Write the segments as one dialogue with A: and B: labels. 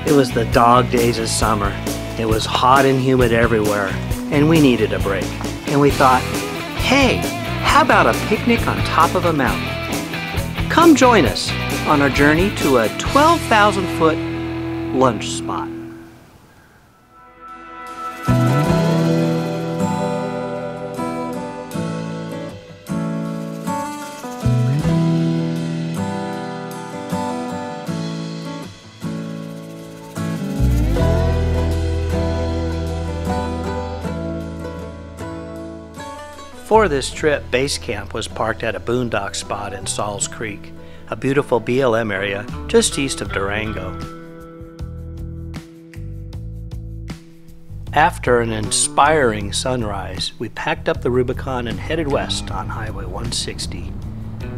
A: It was the dog days of summer. It was hot and humid everywhere, and we needed a break. And we thought, hey, how about a picnic on top of a mountain? Come join us on our journey to a 12,000-foot lunch spot. For this trip, base camp was parked at a boondock spot in Salls Creek, a beautiful BLM area just east of Durango. After an inspiring sunrise, we packed up the Rubicon and headed west on Highway 160.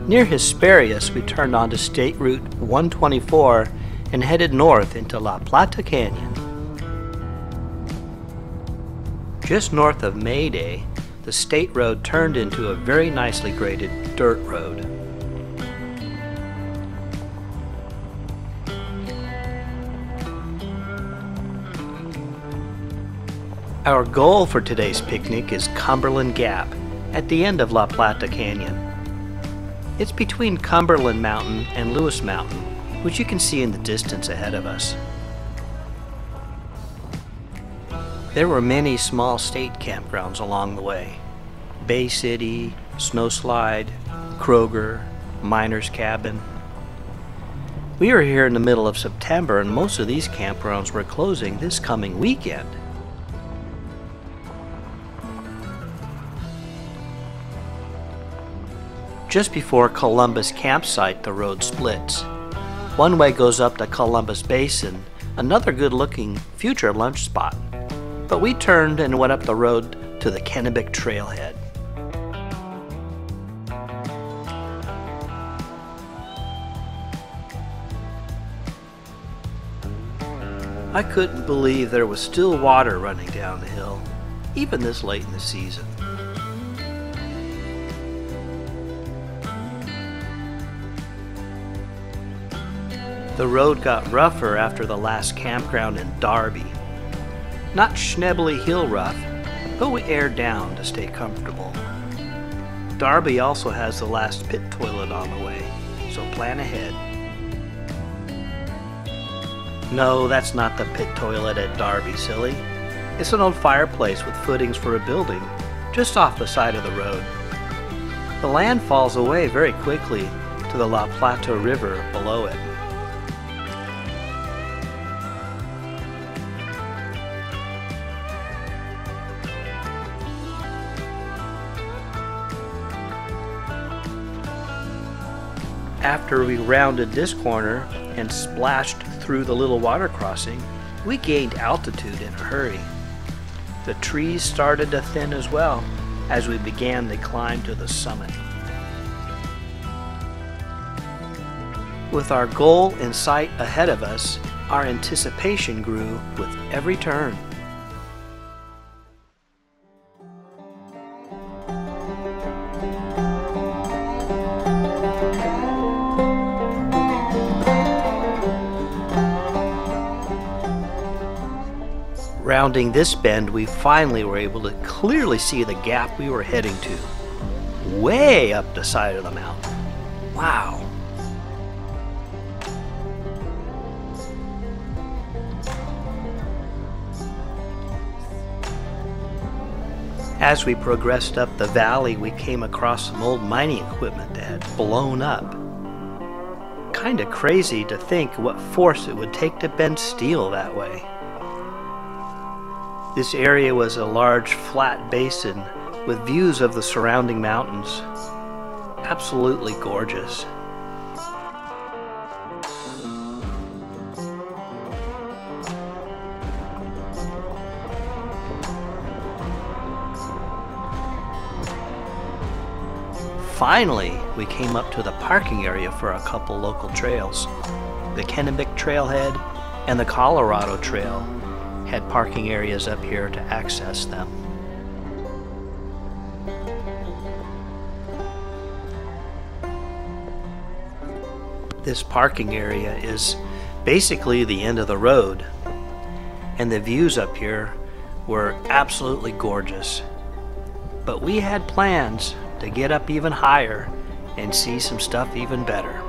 A: Near Hesperias, we turned onto State Route 124 and headed north into La Plata Canyon. Just north of Mayday, the state road turned into a very nicely graded dirt road. Our goal for today's picnic is Cumberland Gap at the end of La Plata Canyon. It's between Cumberland Mountain and Lewis Mountain, which you can see in the distance ahead of us. There were many small state campgrounds along the way. Bay City, Snowslide, Kroger, Miner's Cabin. We are here in the middle of September and most of these campgrounds were closing this coming weekend. Just before Columbus campsite, the road splits. One way goes up to Columbus Basin, another good-looking future lunch spot. But we turned and went up the road to the Kennebec Trailhead. I couldn't believe there was still water running down the hill, even this late in the season. The road got rougher after the last campground in Darby. Not Schneebly Hill rough, but we aired down to stay comfortable. Darby also has the last pit toilet on the way, so plan ahead. No, that's not the pit toilet at Darby, silly. It's an old fireplace with footings for a building, just off the side of the road. The land falls away very quickly to the La Plata River below it. After we rounded this corner and splashed through the little water crossing, we gained altitude in a hurry. The trees started to thin as well as we began the climb to the summit. With our goal in sight ahead of us, our anticipation grew with every turn. Rounding this bend, we finally were able to clearly see the gap we were heading to, way up the side of the mountain. Wow! As we progressed up the valley, we came across some old mining equipment that had blown up. Kinda crazy to think what force it would take to bend steel that way. This area was a large flat basin with views of the surrounding mountains. Absolutely gorgeous. Finally, we came up to the parking area for a couple local trails. The Kennebec Trailhead and the Colorado Trail had parking areas up here to access them. This parking area is basically the end of the road, and the views up here were absolutely gorgeous. But we had plans to get up even higher and see some stuff even better.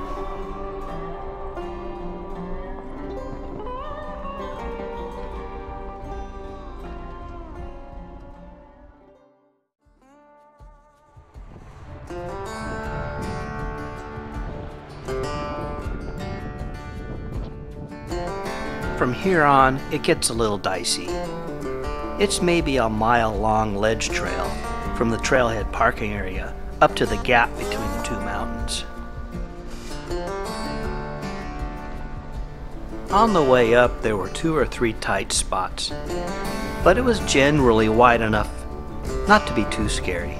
A: From here on, it gets a little dicey. It's maybe a mile-long ledge trail from the trailhead parking area up to the gap between the two mountains. On the way up, there were 2 or 3 tight spots, but it was generally wide enough not to be too scary.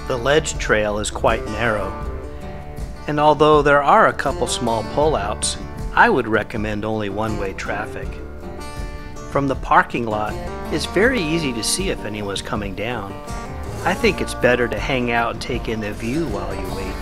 A: The ledge trail is quite narrow, and although there are a couple small pullouts, I would recommend only one-way traffic. From the parking lot, it's very easy to see if anyone's coming down. I think it's better to hang out and take in the view while you wait.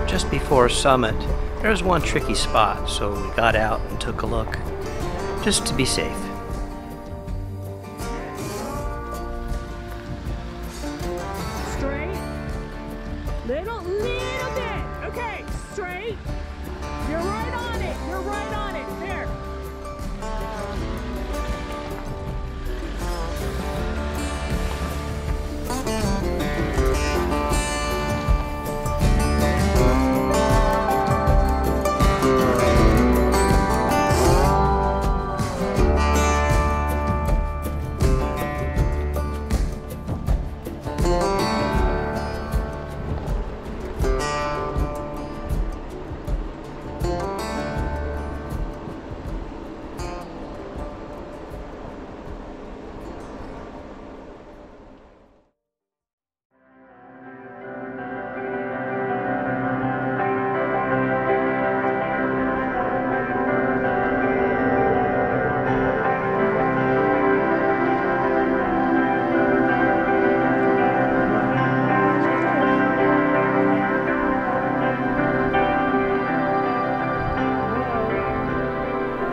A: Just before summit, there's one tricky spot, so we got out and took a look, just to be safe.
B: Straight, little bit, okay, straight, you're right on it, there.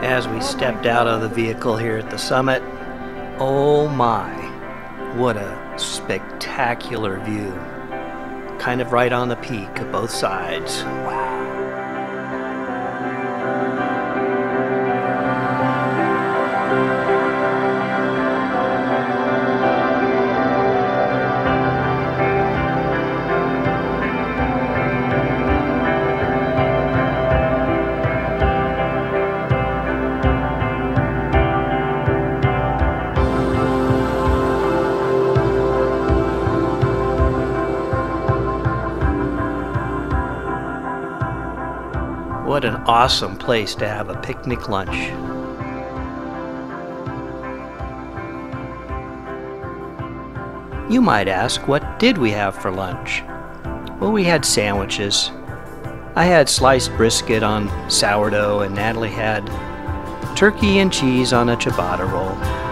A: As we stepped out of the vehicle here at the summit, oh my, what a spectacular view. Kind of right on the peak of both sides. Wow. What an awesome place to have a picnic lunch. You might ask, what did we have for lunch? Well, we had sandwiches. I had sliced brisket on sourdough, and Natalie had turkey and cheese on a ciabatta roll.